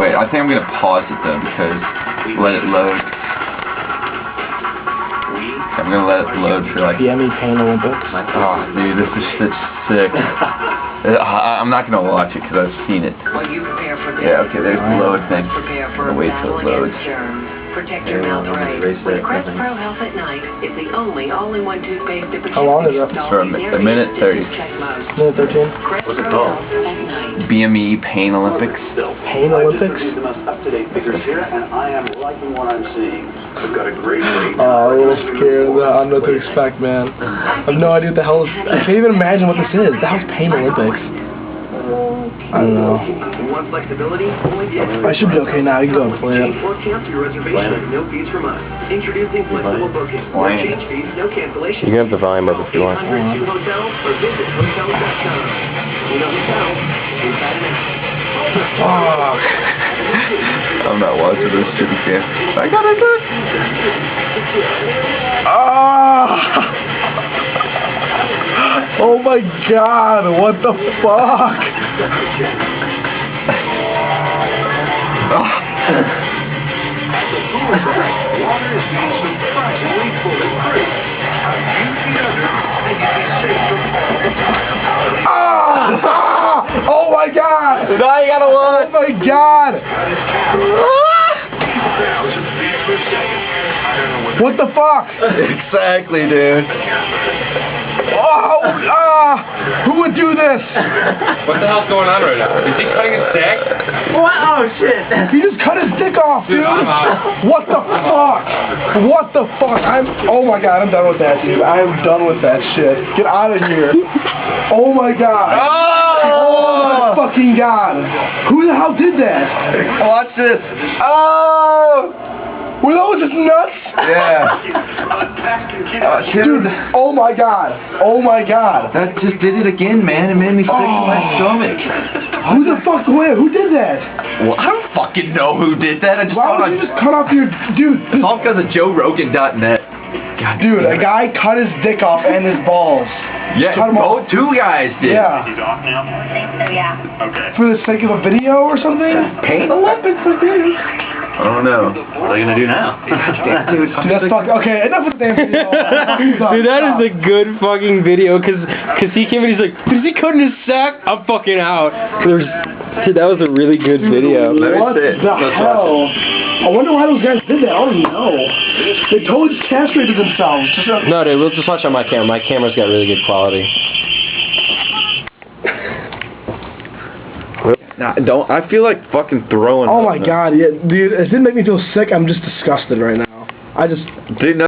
Wait, I think I'm gonna pause it though because let it load. I'm gonna let it load for like. BME Pain Olympics. Oh, dude, this is such sick. I'm not gonna watch it because I've seen it. Yeah, okay, there's the load thing. I'll wait till it loads. Protect your mouth right. With Crest Pro Health at Night, it's the only all-in-one toothpaste to protect. How long is it? For a minute 30. Minute 13. What's it called? BME Pain Olympics. Pain Olympics? The most up-to-date figures here, and I am liking what I'm seeing. We've got a great rate. Oh, I'm a little scared. I don't know what to expect, man. I have no idea what the hell is. I can't even imagine what this is. That was Pain Olympics. I don't know. Want flexibility? I should be okay now. You can go and play it. Or cancel your reservation with no fees from us. Introducing flexible booking. No change fees, no cancellation. You can have the volume up if you want. 800 Hotels or visit hotels.com. You know hotels, inside and out. Fuck. I'm not watching this stupid game. I gotta do it. Oh my god, what the fuck? Oh my god! Now you gotta watch! Oh my god! What the fuck? Exactly, dude. Who would do this? What the hell's going on right now? Is he cutting his dick? What? Oh shit! He just cut his dick off, dude. What the fuck? What the fuck? Oh my god, I'm done with that, dude. I am done with that shit. Get out of here. Oh my god. Oh my fucking god. Who the hell did that? Watch this. Oh! Were those just nuts? Yeah. Dude, oh my god. Oh my god. That just did it again, man. It made me sick to my stomach. Who the fuck went? Who did that? Well, I don't fucking know who did that. I just Why would you just cut off your... Dude. It's all because of JoeRogan.net. God, dude, a guy cut his dick off and his balls. Yeah, two guys did. Yeah. He's off now? Yeah. Okay. For the sake of a video or something? Pain Olympics, dude. I don't know. What are you gonna do now? Dude, that's fucking... Okay, enough with the damn video. Dude, that is a good fucking video, cause he came in, he's like, is he cutting his sack? I'm fucking out. Dude, that was a really good video. What the hell? I wonder why those guys did that. I don't know. They totally just castrated themselves. No, dude, we'll just watch on my camera. My camera's got really good quality. Nah, don't. I feel like fucking throwing. Oh my god, yeah, dude, it didn't make me feel sick. I'm just disgusted right now. Dude, no.